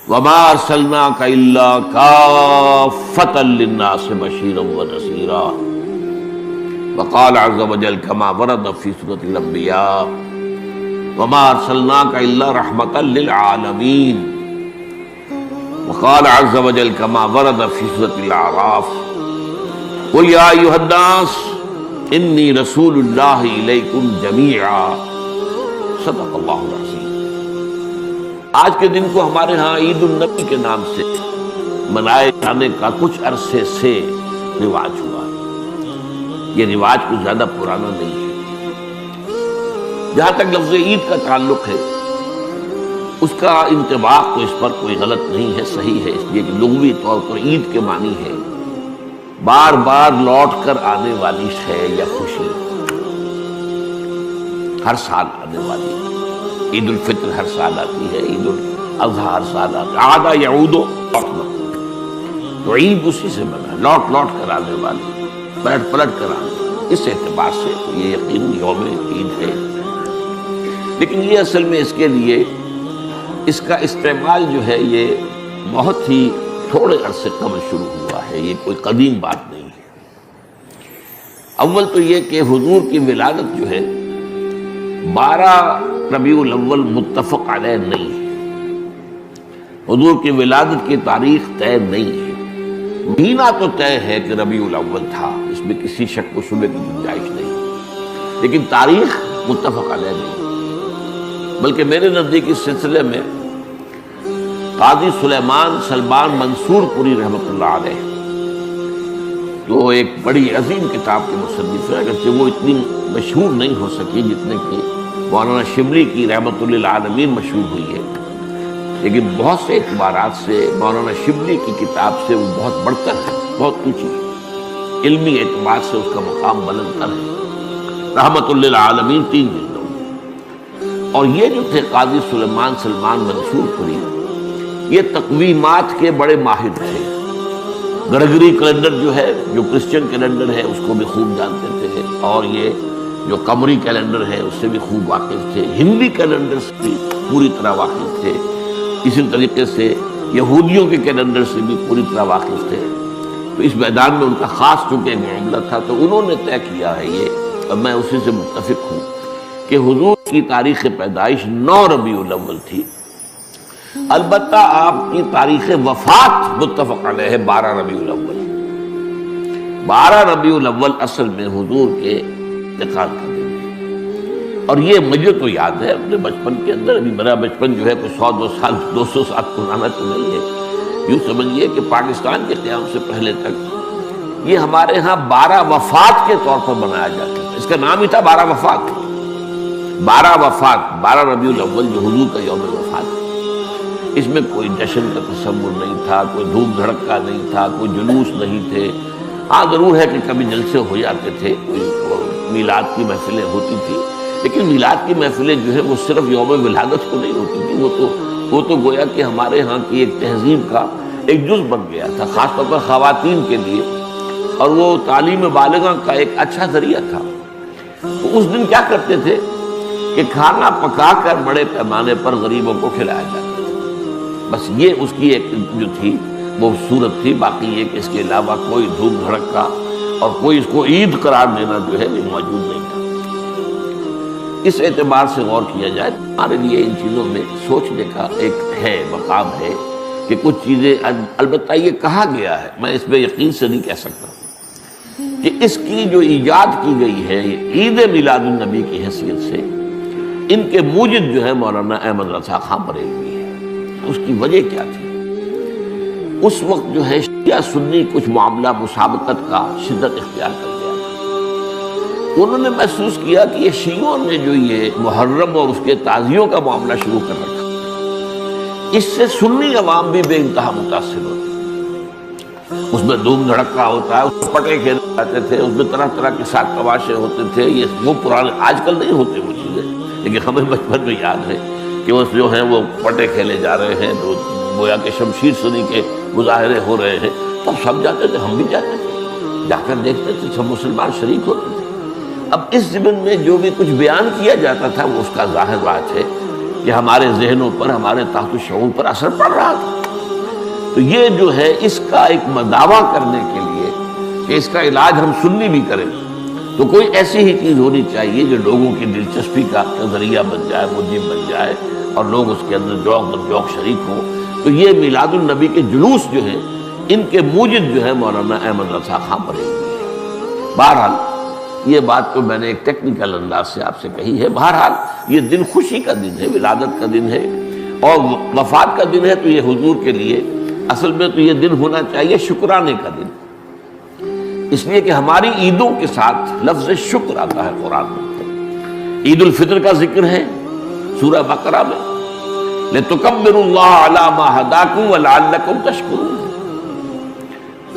وما ارسلناک الا کافۃ للناس بشیرا ونذیرا وقال عز وجل كما ورد في سورة الانبیاء وما ارسلناک الا رحمۃ للعالمین وقال عز وجل كما ورد في سورة الاعراف قل یا ایھا الناس انی رسول اللہ الیکم جمیعا صدق اللہ العظیم۔ آج کے دن کو ہمارے ہاں عید النبی کے نام سے منائے جانے کا کچھ عرصے سے رواج ہوا ہے۔ یہ رواج کچھ زیادہ پرانا نہیں ہے۔ جہاں تک لفظ عید کا تعلق ہے اس کا انطباق تو اس پر کوئی غلط نہیں ہے، صحیح ہے، اس لیے کہ لغوی طور پر عید کے معنی ہے بار بار لوٹ کر آنے والی شے یا خوشی، ہر سال آنے والی۔ عید الفطر ہر سال آتی ہے، عید الاضحیٰ ہر سال آتی ہے، عاد یعود لوٹنا، تو عید اسی سے بنا، لوٹ لوٹ کر آنے والی، پلٹ پلٹ کر آنے والی۔ اس اعتبار سے یہ یقین یوم عید ہے، لیکن یہ اصل میں اس کے لیے اس کا استعمال جو ہے یہ بہت ہی تھوڑے عرصے قبل شروع ہوا ہے، یہ کوئی قدیم بات نہیں ہے۔ اول تو یہ کہ حضور کی ولادت جو ہے 12 ربیع الاول متفق علیہ نہیں ہے، حضور کی ولادت کی تاریخ طے نہیں ہے۔ مہینہ تو طے ہے کہ ربیع الاول تھا، اس میں کسی شک و شبہ کی گنجائش نہیں، لیکن تاریخ متفق علیہ نہیں۔ بلکہ میرے نزدیک اس سلسلے میں قاضی سلیمان سلمان منصور پوری رحمۃ اللہ علیہ، جو ایک بڑی عظیم کتاب کے مصنف ہیں، اگرچہ وہ اتنی مشہور نہیں ہو سکی جتنے کہ مولانا شبلی کی رحمۃ للعالمین مشہور ہوئی ہے، لیکن بہت سے اعتبارات سے مولانا شبلی کی کتاب سے وہ بہت بڑھ کر ہے، بہت اونچی ہے، علمی اعتبار سے اس کا مقام بلند تر ہے۔ رحمۃ للعالمین 3 جلدوں میں، اور یہ جو تھے قاضی سلیمان سلمان منصور پوری، یہ تقویمات کے بڑے ماہر تھے۔ گرگری کیلنڈر جو ہے، جو کرسچن کیلنڈر ہے، اس کو بھی خوب جانتے تھے، اور یہ جو قمری کیلنڈر ہے اس سے بھی خوب واقف تھے، ہندی کیلنڈر سے بھی پوری طرح واقف تھے، اسی طریقے سے یہودیوں کے کیلنڈر سے بھی پوری طرح واقف تھے۔ تو اس میدان میں ان کا خاص چونکہ ایک معاملہ تھا، تو انہوں نے طے کیا ہے یہ، اور میں اسی سے متفق ہوں کہ حضور کی تاریخ پیدائش 9 ربیع الاول تھی۔ البتہ آپ کی تاریخ وفات متفق علیہ ہے 12 ربیع الاول۔ 12 ربیع الاول اصل میں حضور کے انتقال کا دن ہے، اور یہ مجھے تو یاد ہے اپنے بچپن کے اندر، ابھی میرا بچپن جو ہے کوئی 100 200 سال پرانا تو نہیں ہے، یوں سمجھیے کہ پاکستان کے قیام سے پہلے تک یہ ہمارے ہاں 12 وفات کے طور پر منایا جاتا تھا، اس کا نام ہی تھا 12 وفات۔ 12 وفات، 12 ربیع الاول جو حضور کا یوم وفات ہے، اس میں کوئی جشن کا تصور نہیں تھا، کوئی دھوم دھڑکا نہیں تھا، کوئی جلوس نہیں تھے۔ ہاں ضرور ہے کہ کبھی جلسے ہو جاتے تھے، میلاد کی محفلیں ہوتی تھی، لیکن میلاد کی محفلیں جو ہے وہ صرف یوم ولادت کو نہیں ہوتی تھی، وہ تو گویا کہ ہمارے ہاں کی ایک تہذیب کا ایک جز بن گیا تھا، خاص طور پر خواتین کے لیے، اور وہ تعلیم بالغہ کا ایک اچھا ذریعہ تھا۔ تو اس دن کیا کرتے تھے کہ کھانا پکا کر بڑے پیمانے پر غریبوں کو کھلایا جاتا، بس یہ اس کی ایک جو تھی وہ صورت تھی، باقی یہ کہ اس کے علاوہ کوئی دھوم دھڑکا اور کوئی اس کو عید قرار دینا جو ہے وہ موجود نہیں تھا۔ اس اعتبار سے غور کیا جائے ہمارے لیے ان چیزوں میں سوچنے کا ایک ہے، مقام ہے کہ کچھ چیزیں، البتہ یہ کہا گیا ہے، میں اس پہ یقین سے نہیں کہہ سکتا کہ اس کی جو ایجاد کی گئی ہے عید میلاد النبی کی حیثیت سے، ان کے موجد جو ہے مولانا احمد رضا خان بریلوی ہے۔ اس کی وجہ کیا تھی؟ اس وقت جو ہے شیعہ سنی کچھ معاملہ مسابقت کا شدت اختیار کر گیا تھا۔ انہوں نے محسوس کیا کہ یہ شیعوں نے جو یہ محرم اور اس کے تعزیوں کا معاملہ شروع کر رکھا، اس سے سنی عوام بھی بے انتہا متاثر ہوتی، اس میں دھوم دھڑکا ہوتا ہے، اس میں پٹے کھیلے جاتے تھے، اس میں طرح طرح کے ساتھ تماشے ہوتے تھے، یہ وہ پرانے، آج کل نہیں ہوتے وہ چیزیں، لیکن ہمیں بچپن میں یاد ہے کہ وہ جو ہیں وہ پٹے کھیلے جا رہے ہیں، تو گویا کہ شمشیر سنی کے مظاہرے ہو رہے ہیں، تو سب جاتے تھے، ہم بھی جاتے تھے، جا کر دیکھتے تھے، سب مسلمان شریک ہوتے تھے۔ اب اس ضمن میں جو بھی کچھ بیان کیا جاتا تھا وہ اس کا ظاہر بات ہے کہ ہمارے ذہنوں پر، ہمارے تحت الشعور پر اثر پڑ رہا تھا۔ تو یہ جو ہے اس کا ایک مداوع کرنے کے لیے کہ اس کا علاج ہم سنی بھی کریں، تو کوئی ایسی ہی چیز ہونی چاہیے جو لوگوں کی دلچسپی کا ذریعہ بن جائے، موجب بن جائے، اور لوگ اس کے اندر ذوق در ذوق شریک ہوں۔ تو یہ میلاد النبی کے جلوس جو ہیں، ان کے موجد جو ہے مولانا احمد رضا خان بریلوی ہیں۔ بہرحال یہ بات تو میں نے ایک ٹیکنیکل انداز سے آپ سے کہی ہے۔ بہرحال یہ دن خوشی کا دن ہے، ولادت کا دن ہے، اور وفات کا دن ہے، تو یہ حضور کے لیے اصل میں تو یہ دن ہونا چاہیے شکرانے کا دن، اس لیے کہ ہماری عیدوں کے ساتھ لفظ شکر آتا ہے قرآن میں۔ عید الفطر کا ذکر ہے سورہ بقرہ میں، لِتُكَبِّرُوا اللَّهَ عَلَى مَا هَدَاكُمْ وَلَعَلَّكُمْ تَشْكُرُونَ،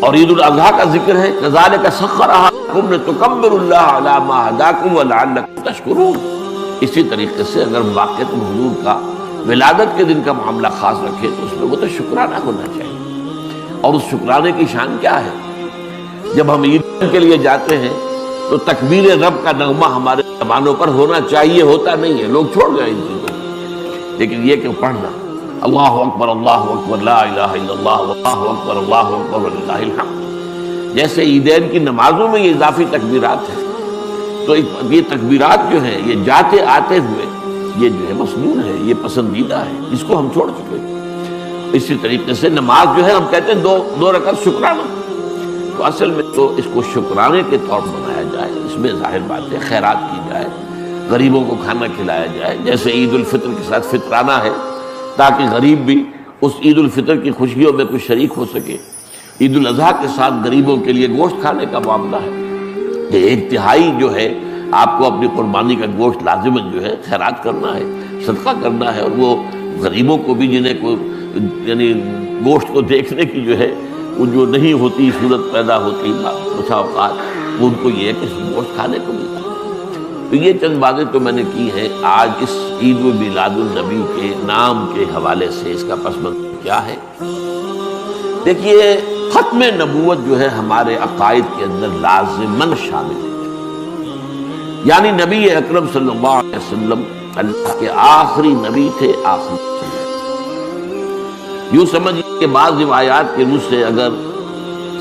اور عید الاضحیٰ کا ذکر ہے كَذَلِكَ سَخَّرَهَا لَكُمْ لِتُكَبِّرُوا اللَّهَ عَلَى مَا هَدَاكُمْ وَلَعَلَّكُمْ تَشْكُرُونَ۔ اسی طریقے سے اگر واقعۃ حضور کا ولادت کے دن کا معاملہ خاص رکھے تو اس میں وہ تو شکرانہ ہونا چاہیے، اور اس شکرانے کی شان کیا ہے؟ جب ہم عید کے لیے جاتے ہیں تو تکبیر رب کا نغمہ ہمارے زبانوں پر ہونا چاہیے، ہوتا نہیں ہے، لوگ چھوڑ گئے ان چیزوں کو، لیکن یہ کہ پڑھنا اللہ اکبر لا الہ الا اللہ اللہ اکبر وللہ الحمد، جیسے عیدین کی نمازوں میں یہ اضافی تکبیرات ہیں، تو یہ تکبیرات جو ہیں یہ جاتے آتے ہوئے یہ جو ہے مسنون ہے، یہ پسندیدہ ہے، اس کو ہم چھوڑ چکے۔ اسی طریقے سے نماز جو ہے ہم کہتے ہیں دو رکعت شکرانہ، تو اصل میں تو اس کو شکرانے کے طور پر بنایا جائے، اس میں ظاہر بات ہے خیرات کی جائے، غریبوں کو کھانا کھلایا جائے، جیسے عید الفطر کے ساتھ فطرانہ ہے، تاکہ غریب بھی اس عید الفطر کی خوشیوں میں کچھ شریک ہو سکے۔ عید الاضحیٰ کے ساتھ غریبوں کے لیے گوشت کھانے کا معاملہ ہے، یہ ایک تہائی جو ہے آپ کو اپنی قربانی کا گوشت لازماً جو ہے خیرات کرنا ہے، صدقہ کرنا ہے، اور وہ غریبوں کو بھی جنہیں کو یعنی گوشت کو دیکھنے کی جو ہے وہ جو نہیں ہوتی صورت پیدا ہوتی بسا اوقات، وہ ان کو یہ ہے کہ گوشت کھانے کو ملتا ہے۔ تو یہ چند باتیں تو میں نے کی ہیں آج اس عید میلاد النبی کے نام کے حوالے سے۔ اس کا پس منظر کیا ہے؟ دیکھیے، ختم نبوت جو ہے ہمارے عقائد کے اندر لازماً شامل ہے، یعنی نبی اکرم صلی اللہ علیہ وسلم اللہ کے آخری نبی تھے، آخری یوں سمجھیے کہ بعض روایات کے روح سے اگر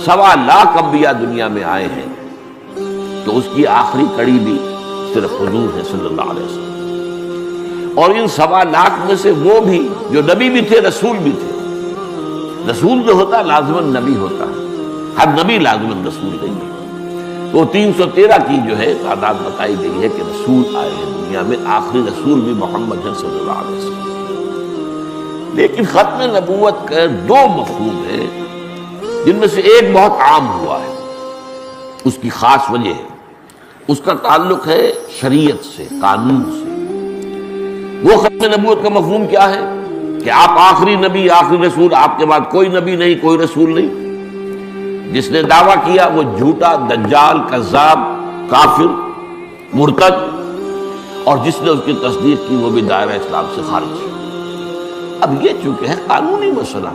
1.25 لاکھ انبیاء دنیا میں آئے ہیں تو اس کی آخری کڑی بھی صرف حضور ہے صلی اللہ علیہ وسلم، اور ان 1.25 لاکھ میں سے وہ بھی جو نبی بھی تھے، رسول بھی تھے۔ رسول جو ہوتا لازماً نبی ہوتا ہے، ہر نبی لازماً رسول نہیں ہے۔ تو 313 کی جو ہے تعداد بتائی گئی ہے کہ رسول آئے ہیں دنیا میں، آخری رسول بھی محمد صلی اللہ علیہ وسلم۔ لیکن ختم نبوت کا 2 مفہوم ہیں جن میں سے ایک بہت عام ہوا ہے، اس کی خاص وجہ ہے، اس کا تعلق ہے شریعت سے، قانون سے۔ وہ ختم نبوت کا مفہوم کیا ہے کہ آپ آخری نبی، آخری رسول، آپ کے بعد کوئی نبی نہیں، کوئی رسول نہیں۔ جس نے دعویٰ کیا وہ جھوٹا، دجال، کذاب، کافر، مرتد، اور جس نے اس کی تصدیق کی وہ بھی دائرہ اسلام سے خارج۔ اب یہ چونکہ ہے قانونی مسئلہ،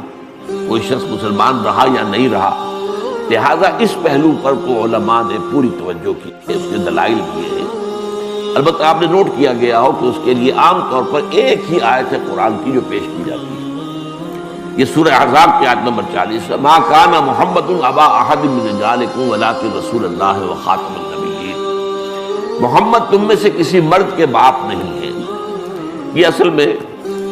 کوئی شخص مسلمان رہا یا نہیں رہا، لہذا اس پہلو پر تو علماء نے پوری توجہ کی ہے، اس کے دلائل دیے ہیں۔ البتہ آپ نے نوٹ کیا گیا ہو کہ اس کے لیے عام طور پر ایک ہی آیت ہے قرآن کی جو پیش کی جاتی ہے، یہ سورہ احزاب کی آیت نمبر 40 ہے، ما کان محمد ابا احد من رجالکم ولکن رسول اللہ وخاتم النبیین، محمد تم میں سے کسی مرد کے باپ نہیں ہے۔ یہ اصل میں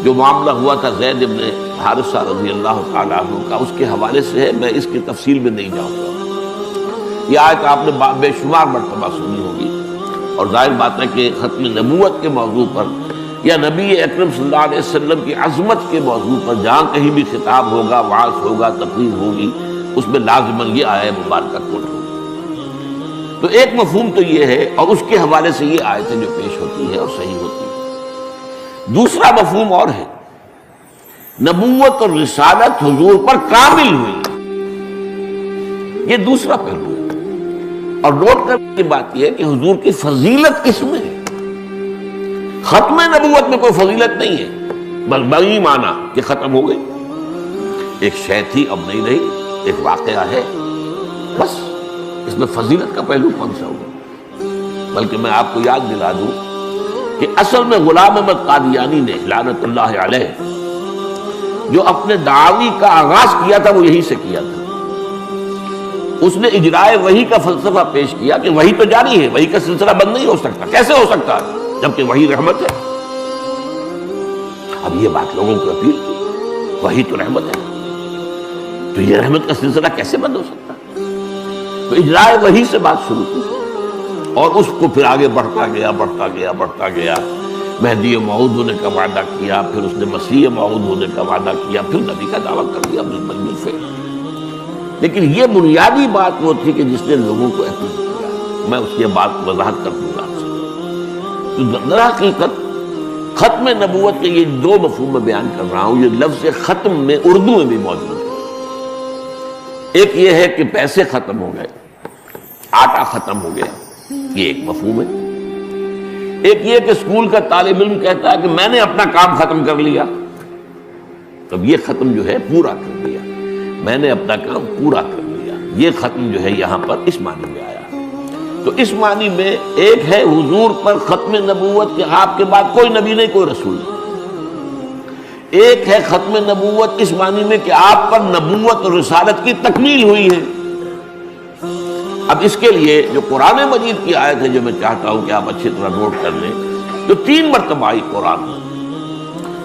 جو معاملہ ہوا تھا زید ابن حارثہ رضی اللہ تعالیٰ عنہ کا، اس کے حوالے سے ہے، میں اس کی تفصیل میں نہیں جاؤں گا۔ یہ آیت آپ نے بے شمار مرتبہ سنی ہوگی، اور ظاہر بات ہے کہ ختم نبوت کے موضوع پر یا نبی اکرم صلی اللہ علیہ وسلم کی عظمت کے موضوع پر جہاں کہیں بھی خطاب ہوگا، وعظ ہوگا، تقریر ہوگی، اس میں لازماً یہ آیت مبارکہ کوٹ ہوگی۔ تو ایک مفہوم تو یہ ہے، اور اس کے حوالے سے یہ آیتیں جو پیش ہوتی ہے اور صحیح ہوتی ہے۔ دوسرا مفہوم اور ہے، نبوت اور رسالت حضور پر کامل ہوئی، یہ دوسرا پہلو ہے۔ اور نوٹ کرنے کی بات یہ ہے کہ حضور کی فضیلت کس میں ہے؟ ختم نبوت میں کوئی فضیلت نہیں ہے، بل بڑی معنی کہ ختم ہو گئی، ایک شے تھی اب نہیں رہی، ایک واقعہ ہے، بس اس میں فضیلت کا پہلو کون سا ہوگا؟ بلکہ میں آپ کو یاد دلا دوں کہ اصل میں غلام احمد قادیانی نے لعنت اللہ علیہ جو اپنے دعوی کا آغاز کیا تھا وہ یہی سے کیا تھا. اس نے اجرائے وحی کا فلسفہ پیش کیا کہ وحی تو جاری ہے، وحی کا سلسلہ بند نہیں ہو سکتا. کیسے ہو سکتا ہے جبکہ وحی رحمت ہے؟ اب یہ بات لوگوں کو اپیل کی، وحی تو رحمت ہے، تو یہ رحمت کا سلسلہ کیسے بند ہو سکتا ہے؟ تو اجرائے وحی سے بات شروع کی اور اس کو پھر آگے بڑھتا گیا. مہدی موعود ہونے کا وعدہ کیا، پھر اس نے مسیح موعود ہونے کا وعدہ کیا، پھر نبی کا دعویٰ کر دیا بالمنف ہے. لیکن یہ بنیادی بات وہ تھی کہ جس نے لوگوں کو اپیل کیا. میں اس کی بات وضاحت کر دوں گا آپ سے. تو در حقیقت ختم نبوت کے یہ دو مفہوم میں بیان کر رہا ہوں. یہ لفظ ختم میں اردو میں بھی موجود ہے. ایک یہ ہے کہ پیسے ختم ہو گئے، آٹا ختم ہو گیا، یہ ایک مفہوم ہے. ایک یہ کہ اسکول کا طالب علم کہتا ہے کہ میں نے اپنا کام ختم کر لیا. اب یہ ختم جو ہے پورا کر لیا، میں نے اپنا کام پورا کر لیا. یہ ختم جو ہے یہاں پر اس معنی میں آیا. تو اس معنی میں ایک ہے حضور پر ختم نبوت کہ آپ کے بعد کوئی نبی نہیں، کوئی رسول نہیں. ایک ہے ختم نبوت اس معنی میں کہ آپ پر نبوت اور رسالت کی تکمیل ہوئی ہے. اب اس کے لیے جو قرآن مجید کی آیت ہے جو میں چاہتا ہوں کہ آپ اچھی طرح نوٹ کر لیں، جو 3 مرتبہ آئی قرآن میں،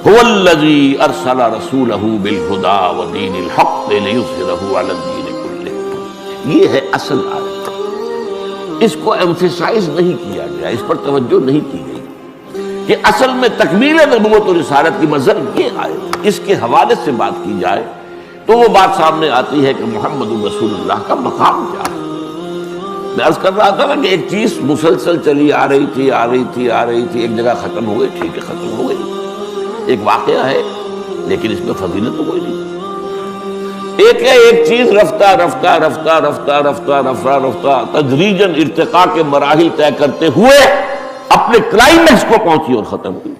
هو الذی ارسل رسولہ بالہدی ودین الحق لیظہرہ علی الدین کلہ. یہ ہے اصل آیت. اس کو ایمفیسائز نہیں کیا گیا، اس پر توجہ نہیں کی گئی کہ اصل میں تکمیل نبوت اور رسالت کی مظہر یہ آیت. اس کے حوالے سے بات کی جائے تو وہ بات سامنے آتی ہے کہ محمد رسول اللہ کا مقام کیا ہے. میں عرض کر رہا تھا نا کہ ایک چیز مسلسل چلی آ رہی تھی، ایک جگہ ختم ہو گئی، ٹھیک ہے ختم ہو گئی، ایک واقعہ ہے، لیکن اس میں فضیلت تو کوئی نہیں. ایک ہے ایک چیز رفتہ تدریجاً ارتقاء کے مراحل طے کرتے ہوئے اپنے کلائمیکس کو پہنچی اور ختم ہوئی.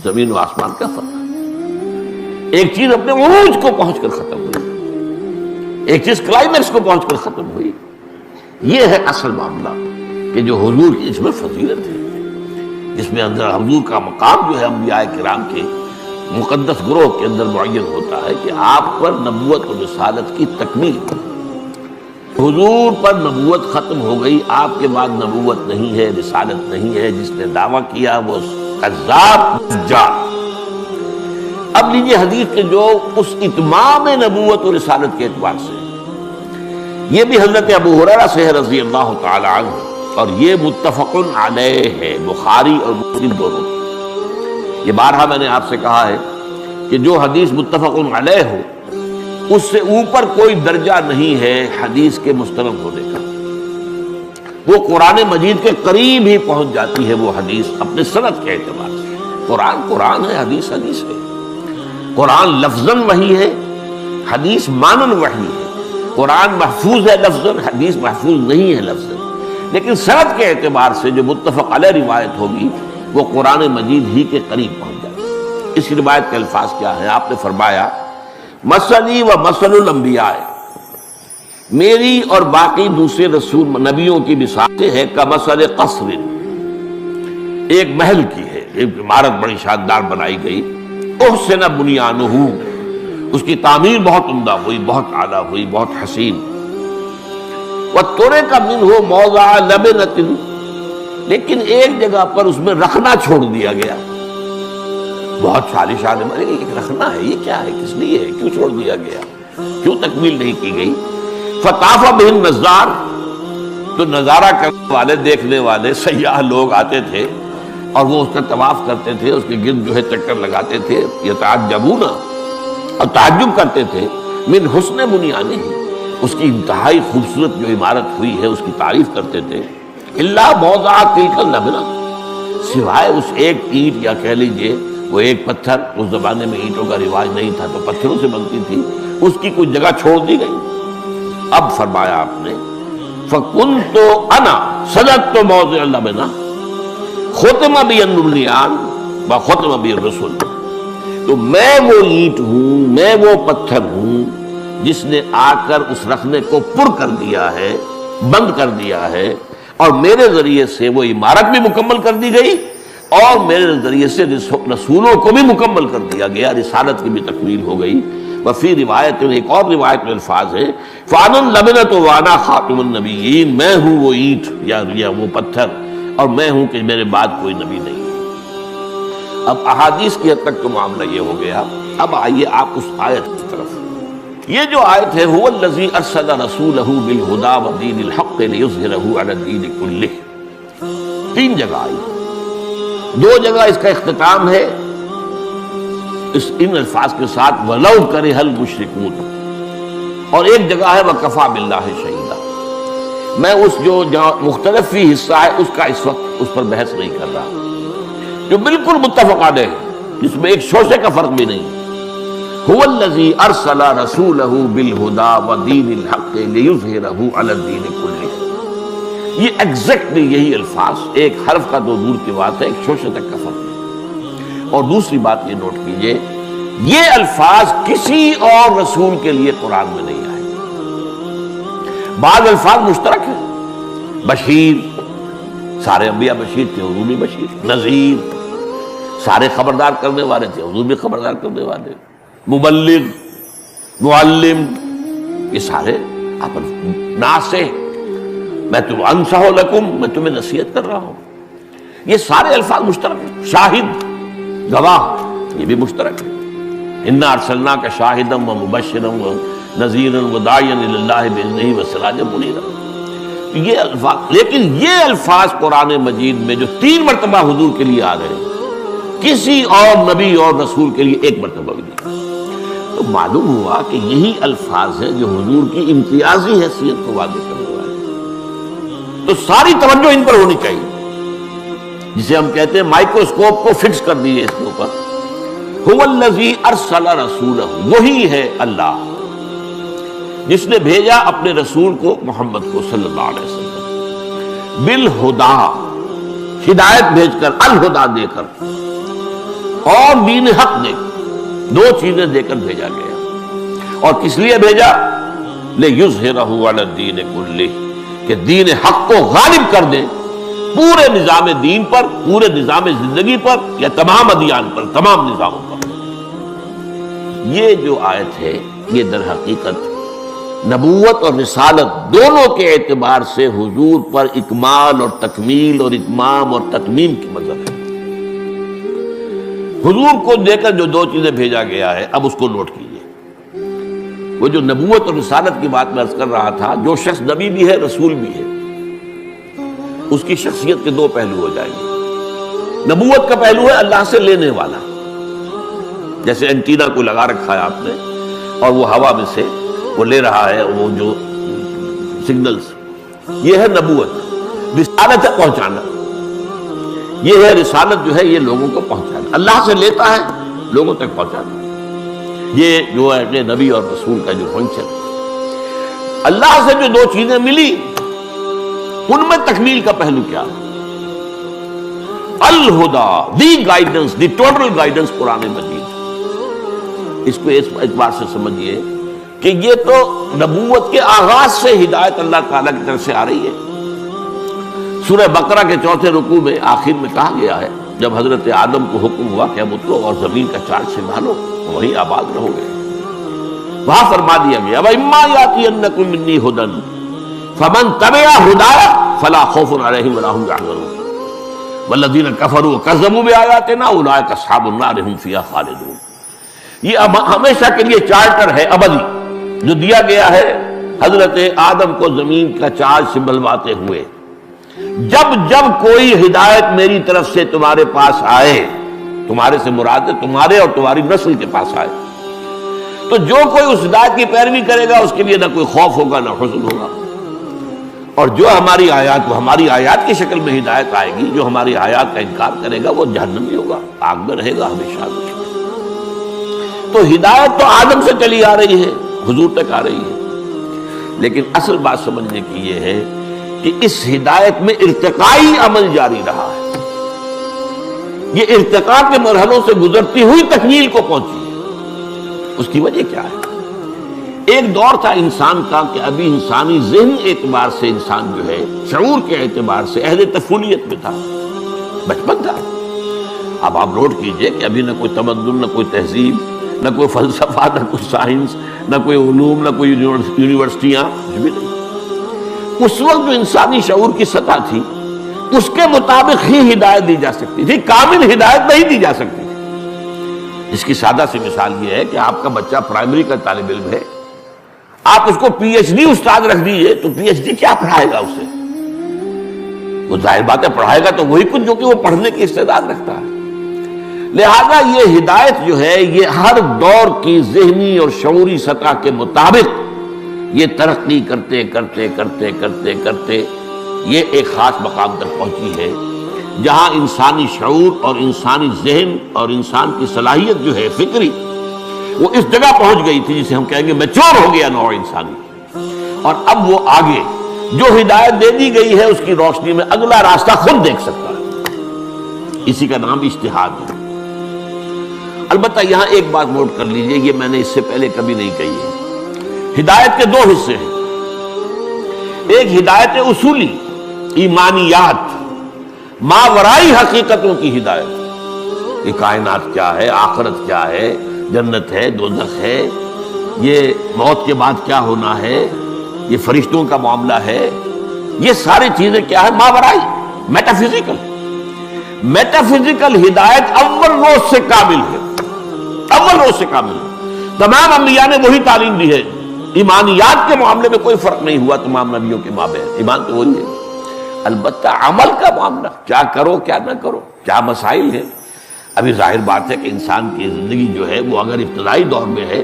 زمین و آسمان کا فرق ہے. ایک چیز اپنے عروج کو پہنچ کر ختم ہوئی، ایک چیز کلائمیکس کو پہنچ کر ختم ہوئی. یہ ہے اصل معاملہ کہ جو حضور کی اس میں فضیلت ہے، جس میں اندر حضور کا مقام جو ہے انبیاء کرام کے مقدس گروہ کے اندر معین ہوتا ہے کہ آپ پر نبوت و رسالت کی تکمیل. حضور پر نبوت ختم ہو گئی، آپ کے بعد نبوت نہیں ہے، رسالت نہیں ہے. جس نے دعویٰ کیا وہ کذاب دجال. اب لیجیے حدیث کے جو اس اتمام نبوت و رسالت کے اعتبار سے، یہ بھی حضرت ابو ہریرہ سے ہے رضی اللہ تعالی عنہ، اور یہ متفق علیہ ہے، بخاری اور مسلم دونوں. یہ بارہا میں نے آپ سے کہا ہے کہ جو حدیث متفق علیہ ہو اس سے اوپر کوئی درجہ نہیں ہے حدیث کے مستند ہونے کا. وہ قرآن مجید کے قریب ہی پہنچ جاتی ہے وہ حدیث اپنے سند کے اعتبار سے. قرآن قرآن ہے، حدیث حدیث ہے. قرآن لفظاً وحی ہے، حدیث مانن وحی ہے. قرآن محفوظ ہے لفظاً، حدیث محفوظ نہیں ہے لفظاً. لیکن سند کے اعتبار سے جو متفق علیہ روایت ہوگی وہ قرآن مجید ہی کے قریب پہنچ جائے. اس روایت کے الفاظ کیا ہیں؟ آپ نے فرمایا مثلی و مثل الانبیاء، میری اور باقی دوسرے رسول نبیوں کی مثال ہے کمثل قصر، ایک محل کی ہے، ایک عمارت بڑی شاندار بنائی گئی. احسن بنیانہ، اس کی تعمیر بہت عمدہ ہوئی، بہت اعلیٰ ہوئی، بہت حسین. وَتُرِكَ مِنْهُ مَوْضِعَ لَبْنَةٍ، لیکن ایک جگہ پر اس میں رکھنا چھوڑ دیا گیا. بہت شالیشان ہے، ایک رکھنا ہے، یہ کیا ہے، کس لیے ہے، کیوں چھوڑ دیا گیا، کیوں تکمیل نہیں کی گئی؟ فَطَافَ بِهِ النَّظَّارُ، تو نظارہ کرنے والے، دیکھنے والے سیاح لوگ آتے تھے اور وہ اس کا طواف کرتے تھے، اس کے گرد جو ہے چکر لگاتے تھے. یتعجبون، اور تعجب کرتے تھے، من حسن بنیانہ، اس کی انتہائی خوبصورت جو عمارت ہوئی ہے اس کی تعریف کرتے تھے. الا موضع تلک اللبنہ، سوائے اس ایک اینٹ یا کہہ لیجئے وہ ایک پتھر، اس زمانے میں اینٹوں کا رواج نہیں تھا تو پتھروں سے بنتی تھی، اس کی کوئی جگہ چھوڑ دی گئی. اب فرمایا آپ نے فَكُنْتُ أَنَا سَجَدْتُ مَوْضِعَ اللَّبْنَةِ خُتِمَ بِي النُّبْيَانُ وَخُتِمَ بِي الرُّسُلُ، تو میں وہ اینٹ ہوں، میں وہ پتھر ہوں جس نے آ کر اس رکھنے کو پر کر دیا ہے، بند کر دیا ہے، اور میرے ذریعے سے وہ عمارت بھی مکمل کر دی گئی اور میرے ذریعے سے رسولوں کو بھی مکمل کر دیا گیا، رسالت کی بھی تکمیل ہو گئی۔ وفی روایت، ایک اور روایت میں الفاظ ہے فَأَنَا اللَّبْنَةُ وَأَنَا خَاتِمُ النَّبِيِّينَ، میں ہوں وہ اینٹ یا وہ پتھر اور میں ہوں کہ میرے بعد کوئی نبی نہیں ہے۔ اب احادیث کی حد تک تو معاملہ یہ ہو گیا۔ اب آئیے آپ اس آیت کی طرف۔ یہ جو آیت ہے هُوَ الَّذِي أَرْسَلَ رَسُولَهُ بِالْهُدَىٰ وَدِينِ الْحَقِّ لِيُظْهِرَهُ عَلَى الدِّينِ كُلِّهِ، تین جگہ آئی، دو جگہ اس کا اختتام ہے ان الفاظ کے ساتھ وَلَوْ كَرِهَ الْمُشْرِكُونَ، اور ایک جگہ ہے وَكَفَىٰ بِاللَّهِ شَهِيدًا۔ میں اس جو مختلف فی حصہ ہے اس کا اس وقت اس پر بحث نہیں کر رہا، جو بالکل متفق علیہ ہے، جس میں ایک شوشے کا فرق بھی نہیں۔ هُوَ الَّذِي أَرْسَلَ رَسُولَهُ بِالْهُدَىٰ وَدِينِ الْحَقِّ لِيُظْهِرَهُ عَلَى الدِّينِ كُلِّهِ، یہ ایگزیکٹلی یہی الفاظ، ایک حرف کا تو دور کی بات ہے، ایک شوشے تک کا فرق ہے۔ اور دوسری بات یہ نوٹ کیجئے، یہ الفاظ کسی اور رسول کے لیے قرآن میں نہیں آئے۔ بعض الفاظ مشترک ہیں، بشیر، سارے انبیاء بشیر تھے، حضور بھی بشیر، نذیر، سارے خبردار کرنے والے تھے، حضور بھی خبردار کرنے والے، مبلغ، معلم، یہ سارے ناصح، میں تم انصح لکم، میں تمہیں نصیحت کر رہا ہوں، یہ سارے الفاظ مشترک ہیں۔ شاہد، گواہ، یہ بھی مشترک ہے، انا ارسلناک شاہدا ومبشرا ونذیرا وداعیا الی اللہ باذنہ وسراجا منیرا، یہ الفاظ، لیکن یہ الفاظ قرآن مجید میں جو تین مرتبہ حضور کے لیے آ گئے، کسی اور نبی اور رسول کے لیے ایک مرتبہ بھی نہیں، تو معلوم ہوا کہ یہی الفاظ ہیں جو حضور کی امتیازی حیثیت کو واضح کرنے والے، تو ساری توجہ ان پر ہونی چاہیے، جسے ہم کہتے ہیں مائکروسکوپ کو فکس کر دیے اس کے اوپر۔ هُوَ الَّذِي أَرْسَلَ رَسُولَهُ، وہی ہے اللہ جس نے بھیجا اپنے رسول کو، محمد کو صلی اللہ علیہ وسلم، بالہدیٰ، ہدایت بھیج کر، الہدیٰ دے کر، اور دین حق دے کر، دو چیزیں دے کر بھیجا گیا۔ اور کس لیے بھیجا؟ لِيُظْهِرَهُ عَلَى الدِّينِ كُلِّهِ، کہ دین حق کو غالب کر دے پورے نظام دین پر، پورے نظام زندگی پر، یا تمام ادیان پر، تمام نظاموں پر۔ یہ جو آیت ہے یہ در حقیقت نبوت اور رسالت دونوں کے اعتبار سے حضور پر اکمال اور تکمیل اور اتمام اور تتمیم کی مذہب ہے۔ حضور کو دے کر جو دو چیزیں بھیجا گیا ہے، اب اس کو نوٹ کیجئے۔ وہ جو نبوت اور رسالت کی بات میں عرض کر رہا تھا، جو شخص نبی بھی ہے رسول بھی ہے، اس کی شخصیت کے دو پہلو ہو جائیں گے۔ نبوت کا پہلو ہے اللہ سے لینے والا، جیسے اینٹینا کو لگا رکھا ہے آپ نے اور وہ ہوا میں سے وہ لے رہا ہے وہ جو سگنلز، یہ ہے نبوت۔ رسالت ہے پہنچانا، یہ ہے رسالت جو ہے یہ لوگوں کو پہنچانا، اللہ سے لیتا ہے لوگوں تک پہنچانا، یہ جو ہے کہ نبی اور رسول کا جو فنکشن۔ اللہ سے جو دو چیزیں ملی ان میں تکمیل کا پہلو کیا ہے؟ الہدیٰ، the guidance, the total guidance Quran Majeed. اس کو اس اعتبار سے سمجھیے کہ یہ تو نبوت کے آغاز سے ہدایت اللہ تعالیٰ کی طرف سے آ رہی ہے۔ سورہ بقرہ کے 4 رکوع میں آخر میں کہا گیا ہے، جب حضرت آدم کو حکم ہوا کہ اب اترو اور زمین کا چارج سنبھالو، وہیں آباد رہو گے، وہاں فرما دیا گیا وَإِمَّا يَأْتِيَنَّكُم مِّنِّي هُدًى فمن تبع ہدایا فلا خوف علیہم ولا هم يحزنون والذین کفروا وکذبوا بآیاتنا اولئک اصحاب النار هم فیہا خالدون۔ یہ ہمیشہ کے لیے چارٹر ہے ابدی جو دیا گیا ہے حضرت آدم کو زمین کا چارج سنبھلواتے ہوئے۔ جب جب کوئی ہدایت میری طرف سے تمہارے پاس آئے، تمہارے سے مراد ہے تمہارے اور تمہاری نسل کے پاس آئے، تو جو کوئی اس ہدایت کی پیروی کرے گا اس کے لیے نہ کوئی خوف ہوگا نہ حزن ہوگا، اور جو ہماری آیات، وہ ہماری آیات کی شکل میں ہدایت آئے گی، جو ہماری آیات کا انکار کرے گا وہ جہنمی ہوگا، آگ میں رہے گا ہمیشہ ہمیشہ۔ تو ہدایت تو آدم سے چلی آ رہی ہے، حضور تک آ رہی ہے، لیکن اصل بات سمجھنے کی یہ ہے کہ اس ہدایت میں ارتقائی عمل جاری رہا ہے، یہ ارتقاء کے مرحلوں سے گزرتی ہوئی تکمیل کو پہنچی ہے۔ اس کی وجہ کیا ہے؟ ایک دور تھا انسان کا کہ ابھی انسانی ذہن اعتبار سے انسان جو ہے شعور کے اعتبار سے عہد طفولیت میں تھا، بچپن تھا۔ اب آپ نوٹ کیجئے کہ ابھی نہ کوئی تمدن، نہ کوئی تہذیب، نہ کوئی فلسفہ، نہ کوئی سائنس، نہ کوئی علوم، نہ کوئی یونیورسٹیاں، کچھ بھی نہیں۔ اس وقت جو انسانی شعور کی سطح تھی اس کے مطابق ہی ہدایت دی جا سکتی تھی، کامل ہدایت نہیں دی جا سکتی تھی۔ اس کی سادہ سی مثال یہ ہے کہ آپ کا بچہ پرائمری کا طالب علم ہے، آپ اس کو پی ایچ ڈی استاد رکھ دیجئے تو پی ایچ ڈی کیا پڑھائے گا اسے؟ وہ ظاہر بات ہے پڑھائے گا تو وہی کچھ جو کہ وہ پڑھنے کی استعداد رکھتا ہے۔ لہذا یہ ہدایت جو ہے یہ ہر دور کی ذہنی اور شعوری سطح کے مطابق یہ ترقی کرتے کرتے کرتے کرتے کرتے یہ ایک خاص مقام تک پہنچی ہے جہاں انسانی شعور اور انسانی ذہن اور انسان کی صلاحیت جو ہے فکری وہ اس جگہ پہنچ گئی تھی جسے ہم کہیں گے میچور ہو گیا نوع انسانی، اور اب وہ آگے جو ہدایت دے دی گئی ہے اس کی روشنی میں اگلا راستہ خود دیکھ سکتا ہے۔ اسی کا نام اجتہاد ہے۔ البتہ یہاں ایک بات نوٹ کر لیجئے، یہ میں نے اس سے پہلے کبھی نہیں کہی ہے۔ ہدایت کے دو حصے ہیں، ایک ہدایت اصولی ایمانیات، ماورائی حقیقتوں کی ہدایت، یہ کائنات کیا ہے، آخرت کیا ہے، جنت ہے، دوزخ ہے، یہ موت کے بعد کیا ہونا ہے، یہ فرشتوں کا معاملہ ہے، یہ ساری چیزیں کیا ہے، ماورائی، میٹافزیکل۔ میٹافزیکل ہدایت اول روز سے کامل ہے، اول روز سے کامل ہے۔ تمام انبیاء نے وہی تعلیم دی ہے، ایمانیات کے معاملے میں کوئی فرق نہیں ہوا تمام نبیوں کے مابین، ایمان تو وہی ہے۔ البتہ عمل کا معاملہ، کیا کرو کیا نہ کرو، کیا مسائل ہیں۔ ابھی ظاہر بات ہے کہ انسان کی زندگی جو ہے وہ اگر ابتدائی دور میں ہے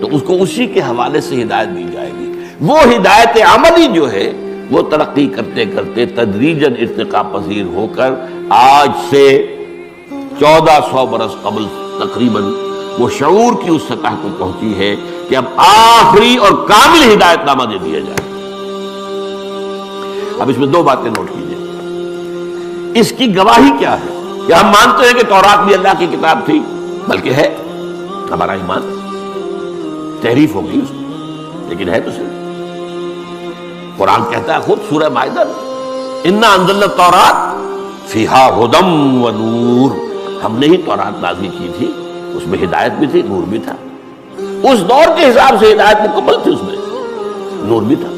تو اس کو اسی کے حوالے سے ہدایت دی جائے گی۔ وہ ہدایت عملی جو ہے وہ ترقی کرتے کرتے تدریجاً ارتقا پذیر ہو کر آج سے 1400 برس قبل تقریباً وہ شعور کی اس سطح کو پہنچی ہے کہ اب آخری اور کامل ہدایت نامہ دے دیا جائے۔ اب اس میں دو باتیں نوٹ کیجیے، اس کی گواہی کیا ہے کہ ہم مانتے ہیں کہ تورات بھی اللہ کی کتاب تھی، بلکہ ہے ہمارا ایمان، تحریف ہو گئی اس میں لیکن ہے تو صحیح۔ قرآن کہتا ہے خود سورہ مائدہ میں، انا انزلنا التوراۃ فیہا ھدی و نور، ہم نے ہی تورات نازل کی تھی، اس میں ہدایت بھی تھی، نور بھی تھا۔ اس دور کے حساب سے ہدایت مکمل تھی، اس میں نور بھی تھا۔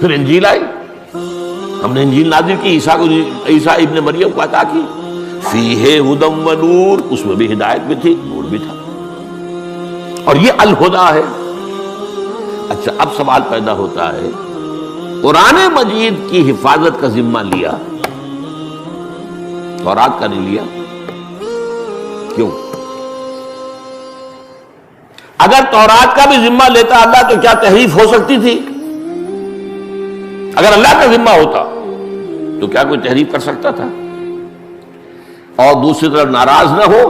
پھر انجیل آئی، ہم نے انجیل نازل کی، عیسیٰ ابن مریم کو عطا کی، فیہ ھدی و نور، اس میں بھی ہدایت بھی تھی، نور بھی تھا، اور یہ الہدیٰ ہے۔ اچھا اب سوال پیدا ہوتا ہے، قرآن مجید کی حفاظت کا ذمہ لیا، تورات کا نہیں لیا، کیوں؟ اگر تورات کا بھی ذمہ لیتا اللہ تو کیا تحریف ہو سکتی تھی؟ اگر اللہ کا ذمہ ہوتا تو کیا کوئی تحریف کر سکتا تھا؟ اور دوسری طرف ناراض نہ ہو،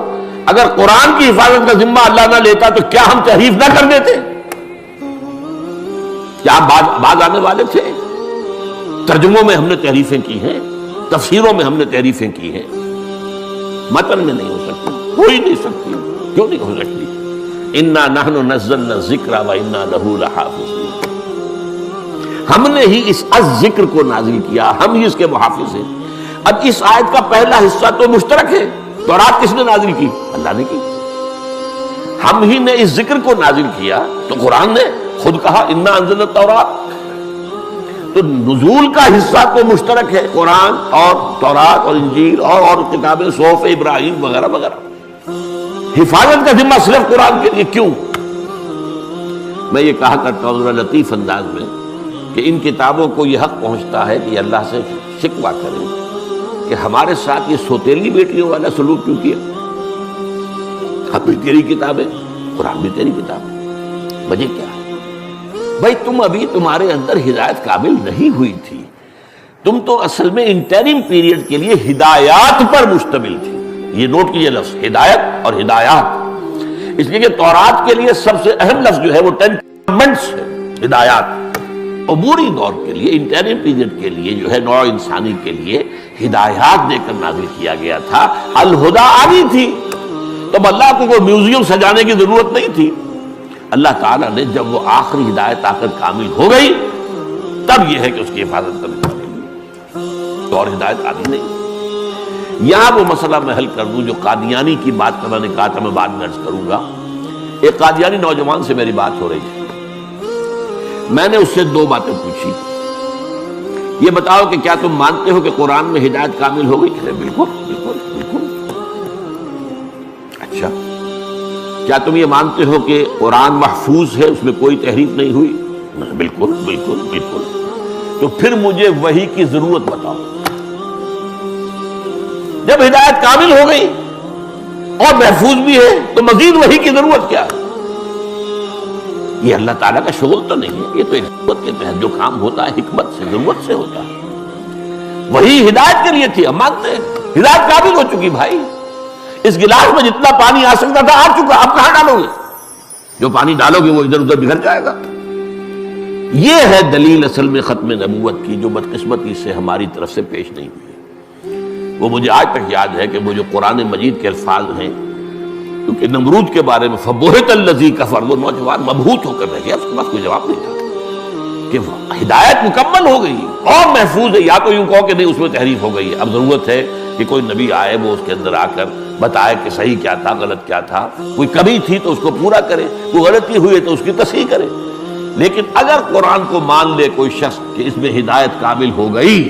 اگر قرآن کی حفاظت کا ذمہ اللہ نہ لیتا تو کیا ہم تحریف نہ کر دیتے؟ کیا بعد آنے والے تھے؟ ترجموں میں ہم نے تحریفیں کی ہیں، تفسیروں میں ہم نے تحریفیں کی ہیں، متن میں نہیں ہو سکتی، ہو ہی نہیں سکتی۔ کیوں نہیں ہو سکتی؟ انا نحن نزلنا الذکر وانا لہ لحافظون، ہم نے ہی اس ذکر کو نازل کیا، ہم ہی اس کے محافظ ہیں۔ اب اس آیت کا پہلا حصہ تو مشترک ہے، تورات کس نے نازل کی؟ اللہ نے کی۔ ہم ہی نے اس ذکر کو نازل کیا تو قرآن نے خود کہا انا انزلنا التوراۃ، تو نزول کا حصہ تو مشترک ہے، قرآن اور تورات اور انجیل اور کتابیں صحف ابراہیم وغیرہ وغیرہ۔ حفاظت کا ذمہ صرف قرآن کے لیے کیوں؟ میں یہ کہا کرتا ہوں ذرا لطیف انداز میں کہ ان کتابوں کو یہ حق پہنچتا ہے کہ اللہ سے شکوہ کریں کہ ہمارے ساتھ یہ سوتیلی بیٹیوں والا سلوک کیوں کیا؟ ہم بھی تیری کتاب ہے، قرآن بھی تیری کتاب ہے، وجہ کیا ہے؟ بھائی تم ابھی تمہارے اندر ہدایت کامل نہیں ہوئی تھی، تم تو اصل میں انٹرم پیریڈ کے لیے ہدایات پر مشتمل تھی۔ یہ نوٹ کیجیے لفظ ہدایت اور ہدایات، اس لیے کہ تورات کے لیے سب سے اہم لفظ جو ہے وہ 10 کمانڈمنٹس ہے، ہدایات۔ عبوری دور کے لیے، انٹرم پیریڈ کے لیے جو ہے نوع انسانی کے لیے ہدایات دے کر نازل کیا گیا تھا، الہدیٰ آنی تھی۔ تب اللہ کو کوئی میوزیم سجانے کی ضرورت نہیں تھی، اللہ تعالیٰ نے جب وہ آخری ہدایت آ کر کامل ہو گئی تب یہ ہے کہ اس کی حفاظت کرنی پڑے گی، تو اور ہدایت آگے نہیں۔ یہاں وہ مسئلہ میں حل کر دوں جو قادیانی کی بات کا میں نے کہا تھا، میں بعد میں عرض کروں گا۔ ایک قادیانی نوجوان سے میری بات ہو رہی تھی، میں نے اس سے دو باتیں پوچھی، یہ بتاؤ کہ کیا تم مانتے ہو کہ قرآن میں ہدایت کامل ہو گئی؟ کہتے بالکل بالکل بالکل۔ اچھا، کیا تم یہ مانتے ہو کہ قرآن محفوظ ہے، اس میں کوئی تحریف نہیں ہوئی؟ بالکل بالکل بالکل۔ تو پھر مجھے وحی کی ضرورت بتاؤ، جب ہدایت کامل ہو گئی اور محفوظ بھی ہے تو مزید وحی کی ضرورت کیا ہے؟ یہ اللہ تعالیٰ کا شغل تو نہیں ہے، یہ تو ایک حکمت کے تحت جو کام ہوتا ہے حکمت سے، ضرورت سے ہوتا ہے۔ وہی ہدایت کے لیے تھی، ہم مانتے ہیں ہدایت کامل ہو چکی بھائی، اس گلاس میں جتنا پانی آ سکتا تھا آ چکا، آپ کہاں ڈالو گے؟ جو پانی ڈالو گے وہ ادھر ادھر بگڑ جائے گا۔ یہ ہے دلیل اصل میں ختم نبوت کی، جو بدقسمتی سے ہماری طرف سے پیش نہیں ہوئی ہے۔ وہ مجھے آج تک یاد ہے کہ وہ جو قرآن مجید کے الفاظ ہیں، کیونکہ نمرود کے بارے میں فبہت الذی کفر، وہ نوجوان مبہوت ہو کر رہ گیا، اس کے پاس کوئی جواب نہیں تھا کہ ہدایت مکمل ہو گئی اور محفوظ ہے، یا تو یوں کہو کہ نہیں اس میں تحریف ہو گئی ہے، اب ضرورت ہے کہ کوئی نبی آئے، وہ اس کے اندر آ کر بتائے کہ صحیح کیا تھا، غلط کیا تھا، کوئی کمی تھی تو اس کو پورا کرے، کوئی غلطی ہوئی تو اس کی تصحیح کرے۔ لیکن اگر قرآن کو مان لے کوئی شخص کہ اس میں ہدایت کامل ہو گئی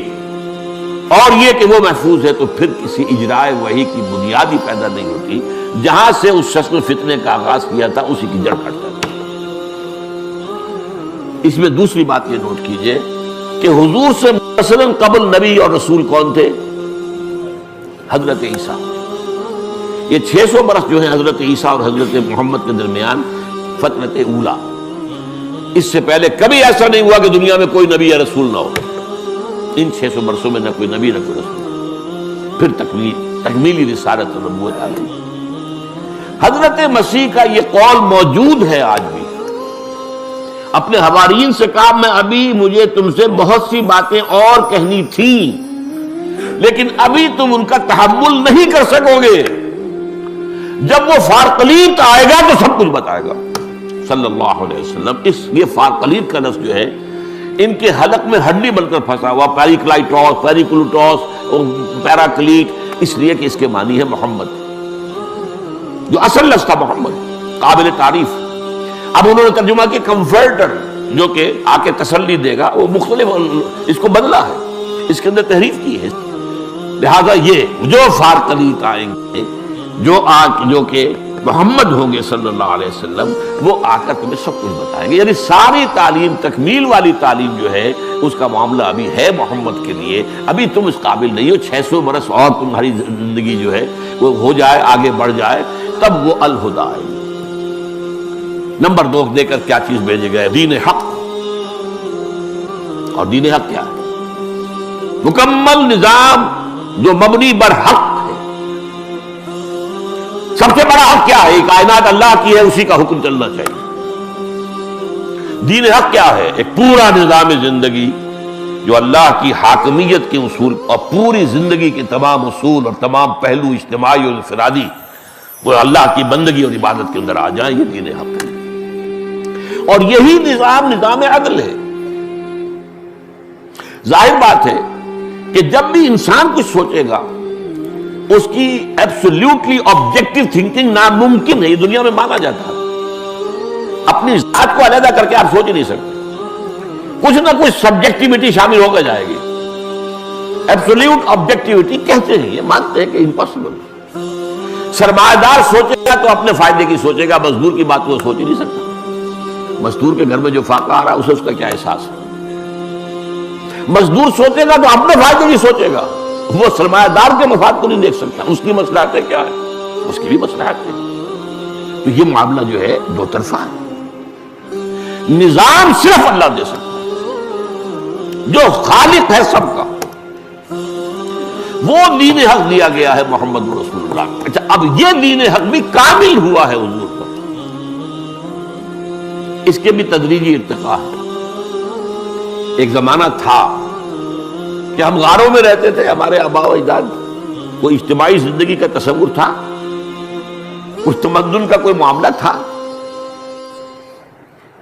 اور یہ کہ وہ محفوظ ہے، تو پھر کسی اجراء وحی کی بنیاد ہی پیدا نہیں ہوتی، جہاں سے اس شخص نے فتنے کا آغاز کیا تھا اسی کی جڑ کاٹتا ہے۔ اس میں دوسری بات یہ نوٹ کیجئے کہ حضور سے مثلاً قبل نبی اور رسول کون تھے؟ حضرت عیسیٰ۔ یہ 600 برس جو ہیں حضرت عیسیٰ اور حضرت محمد کے درمیان فترت اولا، اس سے پہلے کبھی ایسا نہیں ہوا کہ دنیا میں کوئی نبی یا رسول نہ ہو۔ ان 600 برسوں میں نہ کوئی نبی نہ کوئی رسول، پھر تکمیلی رسالت اور نبوت آ گئی۔ حضرت مسیح کا یہ قول موجود ہے آج بھی، اپنے حوارین سے کہا میں ابھی مجھے تم سے بہت سی باتیں اور کہنی تھیں، لیکن ابھی تم ان کا تحمل نہیں کر سکو گے، جب وہ فارقلیت آئے گا تو سب کچھ بتائے گا صلی اللہ علیہ وسلم۔ یہ فارقلیت کا لفظ جو ہے ان کے حلق میں ہڈی بن کر پھنسا ہوا، پیریکلائٹوس، پیریکلوٹوس، پیراکلیٹ، اس لیے کہ اس کے معنی ہے محمد، جو اصل لفظ تھا محمد، قابل تعریف۔ اب انہوں نے ترجمہ کیا کمفرٹر، جو کہ آ کے تسلی دے گا، وہ مختلف اس کو بدلا ہے، اس کے اندر تحریف کی ہے۔ لہذا یہ جو فارقلیت آئیں گے، جو کہ محمد ہوں گے صلی اللہ علیہ وسلم، وہ آ کر تمہیں سب کچھ بتائیں گے۔ یعنی ساری تعلیم، تکمیل والی تعلیم جو ہے اس کا معاملہ ابھی ہے محمد کے لیے، ابھی تم اس قابل نہیں ہو، 600 برس اور تمہاری زندگی جو ہے وہ ہو جائے، آگے بڑھ جائے، تب وہ الہدیٰ آئے گی۔ نمبر 2 دے کر کیا چیز بھیجے گئے؟ دین حق۔ اور دین حق کیا ہے؟ مکمل نظام جو مبنی بر حق ہے۔ سب سے بڑا حق کیا ہے؟ یہ کائنات اللہ کی ہے، اسی کا حکم چلنا چاہیے۔ دین حق کیا ہے؟ ایک پورا نظام زندگی جو اللہ کی حاکمیت کے اصول اور پوری زندگی کے تمام اصول اور تمام پہلو اجتماعی اور انفرادی وہ اللہ کی بندگی اور عبادت کے اندر آ جائیں، یہ دین حق ہے۔ اور یہی نظام عدل ہے۔ ظاہر بات ہے کہ جب بھی انسان کچھ سوچے گا اس کی ایبسولوٹلی آبجیکٹو تھنکنگ ناممکن ہے، یہ دنیا میں مانا جاتا ہے۔ اپنی ذات کو علیحدہ کر کے آپ سوچ ہی نہیں سکتے، کچھ نہ کچھ سبجیکٹیوٹی شامل ہو کر جائے گی۔ ایبسولوٹ آبجیکٹیوٹی کہتے ہیں، یہ مانتے ہیں کہ امپاسبل۔ سرمایہ دار سوچے گا تو اپنے فائدے کی سوچے گا، مزدور کی بات وہ سوچ ہی نہیں سکتا۔ مزدور کے گھر میں جو فاقہ آ رہا ہے اسے اس کا کیا احساس ہے؟ مزدور سوچے گا تو اپنے فائدے کی سوچے گا، وہ سرمایہ دار کے مفاد کو نہیں دیکھ سکتا، اس کی مصلحتیں کیا ہے، اس کی بھی مصلحت ہے۔ تو یہ معاملہ جو ہے دو طرفہ ہے۔ نظام صرف اللہ دے سکتا ہے، جو خالق ہے سب کا، وہ دین حق دیا گیا ہے محمد رسول اللہ۔ اچھا، اب یہ دین حق بھی کامل ہوا ہے حضور پر، اس کے بھی تدریجی ارتقاء ہے۔ ایک زمانہ تھا کہ ہم غاروں میں رہتے تھے، ہمارے آباء و اجداد، کوئی اجتماعی زندگی کا تصور تھا، کچھ تمدن کا کوئی معاملہ تھا،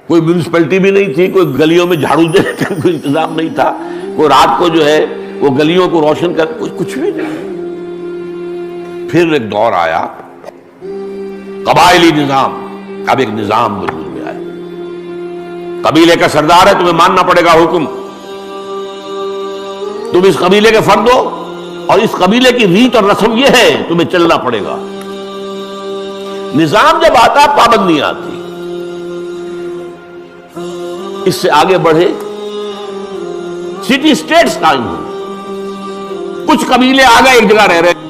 کوئی میونسپلٹی بھی نہیں تھی، کوئی گلیوں میں جھاڑو دینے کا کوئی انتظام نہیں تھا، کوئی رات کو جو ہے وہ گلیوں کو روشن کر، کچھ بھی نہیں۔ پھر ایک دور آیا قبائلی نظام، اب ایک نظام وجود میں آیا، قبیلے کا سردار ہے، تمہیں ماننا پڑے گا حکم، تم اس قبیلے کے فرد ہو اور اس قبیلے کی ریت اور رسم یہ ہے، تمہیں چلنا پڑے گا۔ نظام جب آتا پابندیاں آتی، اس سے آگے بڑھے سٹی اسٹیٹس قائم ہوئے، کچھ قبیلے آگے ایک جگہ رہ رہے،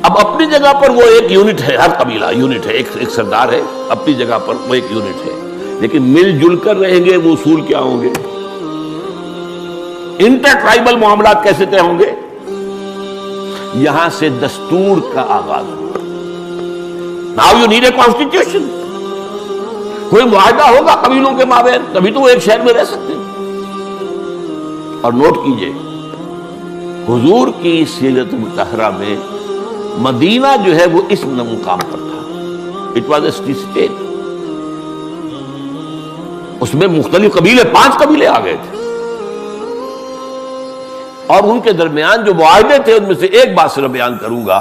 اب اپنی جگہ پر وہ ایک یونٹ ہے، ہر قبیلہ یونٹ ہے، ایک سردار ہے، اپنی جگہ پر وہ ایک یونٹ ہے، لیکن مل جل کر رہیں گے، وہ اصول کیا ہوں گے، انٹر ٹرائبل معاملات کیسے طے ہوں گے؟ یہاں سے دستور کا آغاز ہوا۔ Now you need a constitution, کوئی معاہدہ ہوگا قبیلوں کے مابین، تبھی تو وہ ایک شہر میں رہ سکتے ہیں۔ اور نوٹ کیجئے حضور کی سیرت مطہرہ میں مدینہ جو ہے وہ اس مقام پر تھا، it was a city state, اس میں مختلف قبیلے، 5 قبیلے آ گئے تھے، اور ان کے درمیان جو معاہدے تھے ان میں سے ایک بات صرف بیان کروں گا۔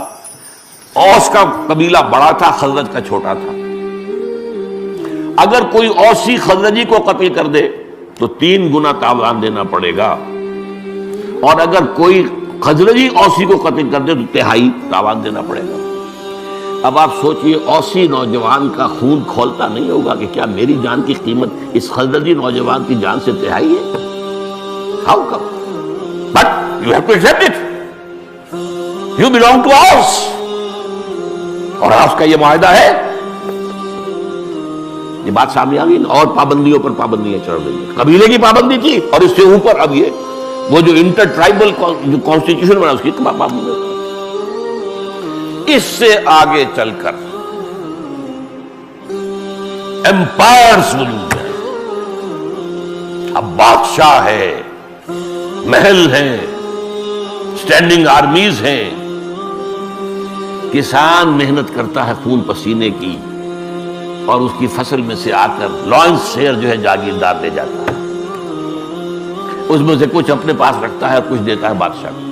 اوس کا قبیلہ بڑا تھا، خزرج کا چھوٹا تھا، اگر کوئی اوسی خزرجی کو قتل کر دے تو 3 گنا تاوان دینا پڑے گا، اور اگر کوئی خزرجی اوسی کو قتل کر دے تو 3/4 تاوان دینا پڑے گا۔ اب آپ سوچئے اوسی نوجوان کا خون کھولتا نہیں ہوگا کہ کیا میری جان کی قیمت اس خزرجی نوجوان کی جان سے 3/4 ہے؟ How come? But you have to accept it, you belong to us, اور اوس کا یہ معاہدہ ہے۔ یہ بات سامنے آ گئی نا، اور پابندیوں پر پابندیاں چڑھ رہی ہیں، قبیلے کی پابندی تھی اور اس سے اوپر اب یہ وہ جو انٹر ٹرائبل جو کانسٹیٹیوشن بنا اس کی پابندی۔ اس سے آگے چل کر ایمپائرز وجود ہے، اب بادشاہ ہے، محل ہیں، اسٹینڈنگ آرمیز ہیں، کسان محنت کرتا ہے خون پسینے کی، اور اس کی فصل میں سے آ کر لارنس شیئر جو ہے جاگیردار لے جاتا ہے، اس میں سے کچھ اپنے پاس رکھتا ہے اور کچھ دیتا ہے بادشاہ کو۔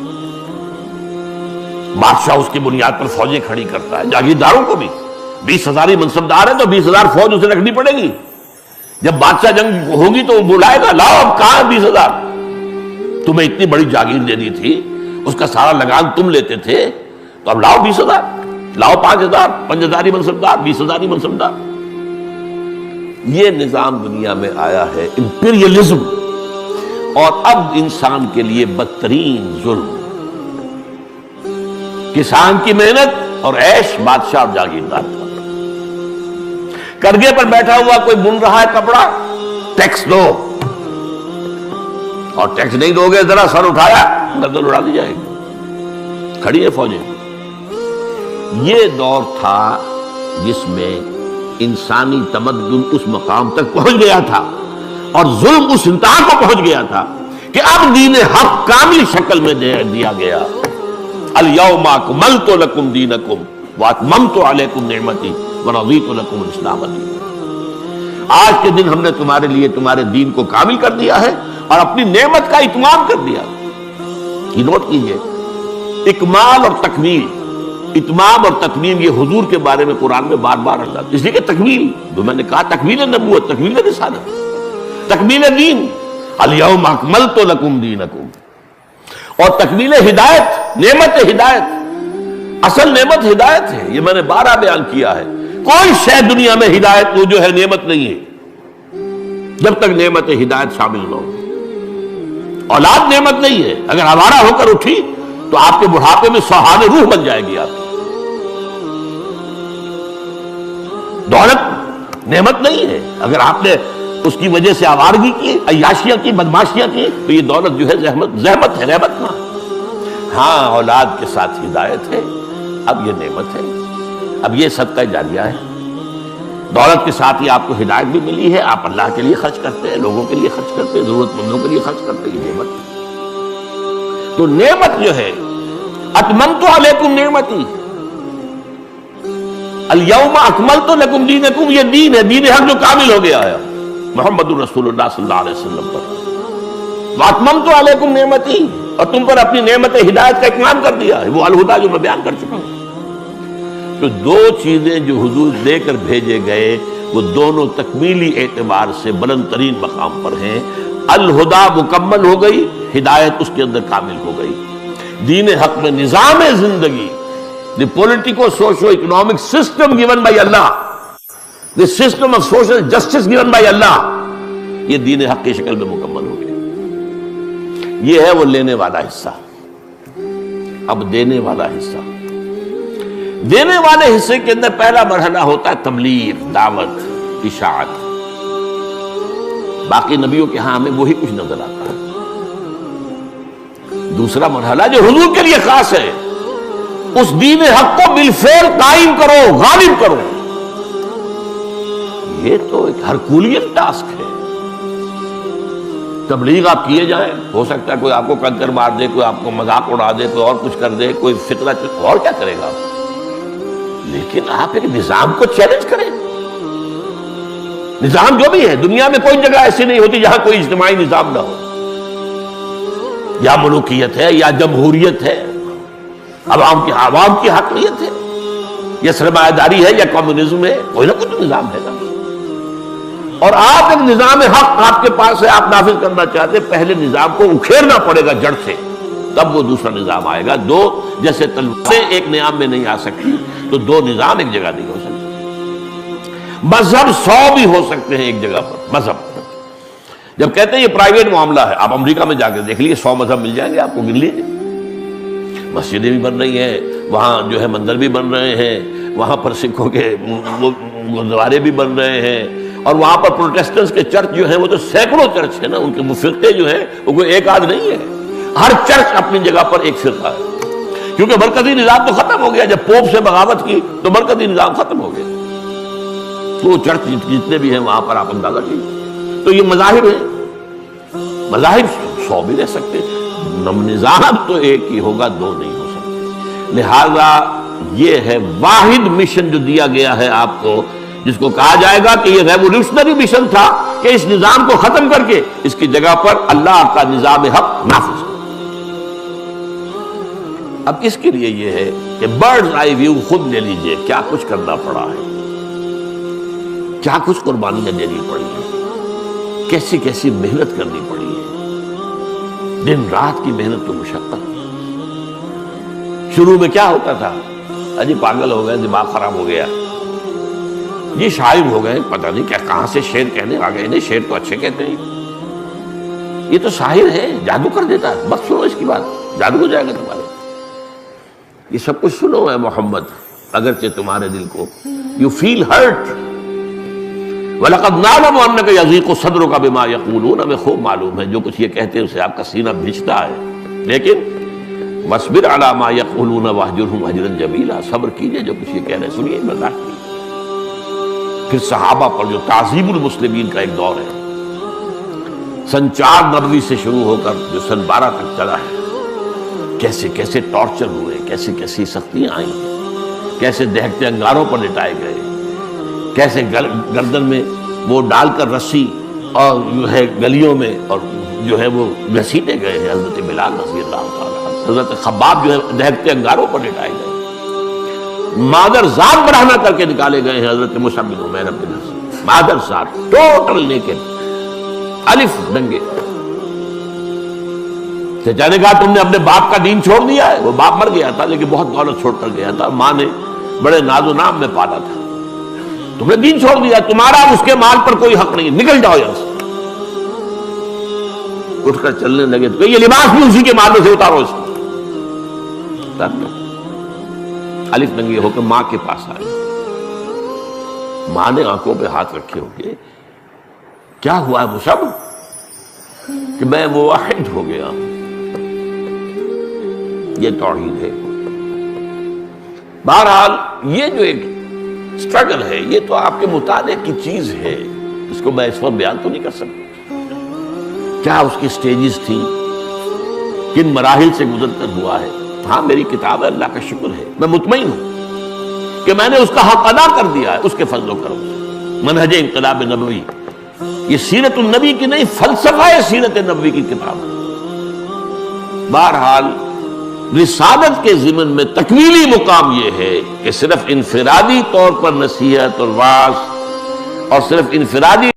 بادشاہ اس کی بنیاد پر فوجیں کھڑی کرتا ہے، جاگیرداروں کو بھی 20,000 منصبدار ہے تو 20,000 فوج اسے رکھنی پڑے گی۔ جب بادشاہ جنگ ہوگی تو وہ بلائے گا، لاؤ اب کہاں 20,000، تمہیں اتنی بڑی جاگیر دینی تھی، اس کا سارا لگان تم لیتے تھے، تو اب لاؤ 20,000، لاؤ 5,000، 5,000 منصبدار، 20,000 منصبدار۔ یہ نظام دنیا میں آیا ہے، امپیریلزم، اور اب انسان کے لیے بدترین ظلم، کسان کی محنت اور عیش، بادشاہ اور جاگیردار کا۔ کرگے پر بیٹھا ہوا کوئی بن رہا ہے کپڑا، ٹیکس دو، اور ٹیکس نہیں دو گے ذرا سر اٹھایا گردن اڑا دی جائے گی، کھڑی ہے فوجیں۔ یہ دور تھا جس میں انسانی تمدن اس مقام تک پہنچ گیا تھا اور ظلم اس انتہا کو پہنچ گیا تھا کہ اب دین حق کامل شکل میں دیا گیا۔ الیوم اکملت لکم دینکم واتممت علیکم نعمتی ورضیت لکم الاسلام دینا۔ آج کے دن ہم نے تمہارے لیے تمہارے دین کو کامل کر دیا ہے اور اپنی نعمت کا اتمام کر دیا۔ یہ نوٹ کیجئے، اکمال اور تکمیل، اتمام اور تکمیل، یہ حضور کے بارے میں قرآن میں بار بار اللہ، اس لیے کہ تکمیل جو میں نے کہا، تکمیل نبوت، تکمیل رسالت، تکمیل دین، الیوم اکملت لکم دینکم، اور تکمیل ہدایت، نعمت ہدایت، اصل نعمت ہدایت ہے، یہ میں نے 12 بیان کیا ہے۔ کوئی شے دنیا میں ہدایت وہ جو ہے نعمت نہیں ہے جب تک نعمت ہدایت شامل نہ ہو۔ اولاد نعمت نہیں ہے، اگر آوارہ ہو کر اٹھی تو آپ کے بڑھاپے میں سوہان روح بن جائے گی آپ کی۔ دولت نعمت نہیں ہے، اگر آپ نے اس کی وجہ سے آوارگی کی، عیاشیاں کی، بدماشیاں کی، تو یہ دولت جو ہے زحمت ہے، رحمت نہ۔ ہاں اولاد کے ساتھ ہدایت ہے، اب یہ نعمت ہے، اب یہ صدقہ جاریہ ہے۔ دولت کے ساتھ ہی آپ کو ہدایت بھی ملی ہے، آپ اللہ کے لیے خرچ کرتے ہیں، لوگوں کے لیے خرچ کرتے ہیں، ضرورت مندوں کے لیے خرچ کرتے ہیں، یہ نعمت ہے۔ تو نعمت جو ہے، اتممت علیکم نعمتی، الیوم اکملت لکم دینکم، یہ دین ہے، دین حق جو کامل ہو گیا ہے، محمد رسول اللہ صلی اللہ علیہ وسلم پر، وَأَتْمَمْتُ عَلَيْكُمْ نِعْمَتِي، اور تم پر اپنی نعمت ہدایت کا اتمام کر دیا ہے، وہ الہدا جو میں بیان کر چکا ہوں۔ تو دو چیزیں جو حضور دے کر بھیجے گئے وہ دونوں تکمیلی اعتبار سے بلند ترین مقام پر ہیں۔ الہدا مکمل ہو گئی، ہدایت اس کے اندر کامل ہو گئی۔ دین حق میں نظام زندگی، the political socio-economic system given by Allah, the system of social justice given by Allah، یہ دین حق کی شکل میں مکمل ہو گئی۔ یہ ہے وہ لینے والا حصہ۔ اب دینے والا حصہ، دینے والے حصے کے اندر پہلا مرحلہ ہوتا ہے تبلیغ، دعوت، اشاعت۔ باقی نبیوں کے ہاں ہمیں وہی کچھ نظر آتا ہے۔ دوسرا مرحلہ جو حضور کے لیے خاص ہے، اس دین حق کو بالفعل قائم کرو، غالب کرو۔ یہ تو ایک ہرکولین ٹاسک ہے۔ تبلیغ آپ کیے جائیں، ہو سکتا ہے کوئی آپ کو کنکر مار دے، کوئی آپ کو مذاق اڑا دے، کوئی اور کچھ کر دے، کوئی فتنہ، اور کیا کرے گا؟ لیکن آپ ایک نظام کو چیلنج کریں۔ نظام جو بھی ہے، دنیا میں کوئی جگہ ایسی نہیں ہوتی جہاں کوئی اجتماعی نظام نہ ہو، یا ملوکیت ہے، یا جمہوریت ہے، عوام کی حاکمیت ہے، یا سرمایہ داری ہے، یا کمیونزم ہے، کوئی نہ کوئی نظام ہے نا۔ اور آپ ایک نظام حق آپ کے پاس ہے، آپ نافذ کرنا چاہتے، پہلے نظام کو اکھیرنا پڑے گا جڑ سے، تب وہ دوسرا نظام آئے گا۔ دو جیسے تلواریں ایک نظام میں نہیں آ سکتی، تو دو نظام ایک جگہ نہیں ہو سکتے۔ مذہب 100 بھی ہو سکتے ہیں ایک جگہ پر۔ مذہب جب کہتے ہیں یہ پرائیویٹ معاملہ ہے، آپ امریکہ میں جا کے دیکھ لیجیے، 100 مذہب مل جائیں گے آپ کو، گن لیجیے۔ مسجدیں بھی بن رہی ہیں وہاں، جو ہے مندر بھی بن رہے ہیں وہاں پر، سکھوں کے گردوارے بھی بن رہے ہیں، اور وہاں پر پروٹیسٹنٹس کے چرچ جو ہیں وہ تو سینکڑوں چرچ ہیں نا، ان کے فرقے جو ہیں وہ کوئی ایک آدھ نہیں ہے، ہر چرچ اپنی جگہ پر ایک فرقہ ہے، کیونکہ مرکزی نظام تو ختم ہو گیا۔ جب پوپ سے بغاوت کی تو مرکزی نظام ختم ہو گیا، تو چرچ جتنے بھی ہیں وہاں پر آپ اندازہ کیجیے۔ تو یہ مذاہب ہیں، مذاہب 100 بھی رہ سکتے، نظام تو ایک ہی ہوگا، دو نہیں ہو سکتے۔ لہذا یہ ہے واحد مشن جو دیا گیا ہے آپ کو، جس کو کہا جائے گا کہ یہ ریولیوشنری مشن تھا کہ اس نظام کو ختم کر کے اس کی جگہ پر اللہ کا نظام حق نافذ کرو۔ اب اس کے لیے یہ ہے کہ برڈز آئی ویو خود لے لیجئے، کیا کچھ کرنا پڑا ہے، کیا کچھ قربانیاں دینی پڑی ہیں، کیسی کیسی محنت کرنی پڑی ہے، دن رات کی محنت و مشقت۔ شروع میں کیا ہوتا تھا، اجی پاگل ہو گئے، دماغ خراب ہو گیا، یہ شاعر ہو گئے، پتہ نہیں کیا کہاں سے شعر کہنے آ گئے، نہیں شعر تو اچھے کہتے ہیں، یہ تو شاعر ہے، جادو کر دیتا ہے، بس سنو اس کی بات، جادو ہو جائے گا تمہارے۔ یہ سب کچھ سنو ہے محمد، اگرچہ تمہارے دل کو یو فیل ہرٹ، وَلَقَدْ نَعْلَمُ أَنَّكَ يَضِيقُ صَدْرُكَ بِمَا يَقُولُونَ، ہمیں خوب معلوم ہے جو کچھ یہ کہتے ہیں اسے آپ کا سینہ بھیجتا ہے، لیکن وَاصْبِرْ عَلَىٰ مَا يَقُولُونَ وَاهْجُرْهُمْ هَجْرًا جَمِيلًا، صبر کیجئے جو کچھ یہ کہہ رہے ہیں، سنیے برداشت کیجئے۔ پھر صحابہ پر جو تعذیب المسلمین کا ایک دور ہے، سن 4 نبوی سے شروع ہو کر جو سن 12 تک چلا ہے، کیسے کیسے ٹارچر ہوئے، کیسے کیسی سختیاں آئیں، کیسے دہکتے انگاروں پر لٹائے گئے، کیسے گردن میں وہ ڈال کر رسی اور جو ہے گلیوں میں اور جو ہے وہ گھسیٹے گئے ہیں حضرت بلال رضی اللہ تعالیٰ، حضرت خباب جو ہے دہکتے انگاروں پر لٹائے گئے، مادر ذات برہنہ کر کے نکالے گئے ہیں حضرت مصعب بن عمیر بن حسین، مادر ذات ٹوٹل نیکڈ، الف ننگے۔ چچا نے کہا تم نے اپنے باپ کا دین چھوڑ دیا ہے، وہ باپ مر گیا تھا لیکن بہت دولت چھوڑ کر گیا تھا، ماں نے بڑے ناز و نام میں پالا تھا، تم نے دین چھوڑ دیا، تمہارا اس کے مال پر کوئی حق نہیں، نکل جاؤ یہاں سے۔ اٹھ کر چلنے لگے تو یہ لباس بھی اسی کے مالوں سے اتارو اس کو، الف ننگے ہو کر ماں کے پاس آئے، ماں نے آنکھوں پہ ہاتھ رکھے ہو کے کیا ہوا ہے مصعب، کہ میں موحد ہو گیا ہوں، یہ توحید ہے۔ بہرحال یہ جو ایک اسٹرگل ہے یہ تو آپ کے مطالعے کی چیز ہے، اس کو میں اس وقت بیان تو نہیں کر سکتا، کیا اس کی سٹیجز تھیں، کن مراحل سے گزر کر ہوا ہے۔ ہاں میری کتاب ہے، اللہ کا شکر ہے، میں مطمئن ہوں کہ میں نے اس کا حق ادا کر دیا ہے، اس کے فضل و کرم سے۔ منہج انقلاب نبوی یہ سیرت النبی کی نہیں، فلسفہ سیرت نبوی کی کتاب ہے۔ بہرحال رسالت کے ضمن میں تکمیلی مقام یہ ہے کہ صرف انفرادی طور پر نصیحت اور وعظ اور صرف انفرادی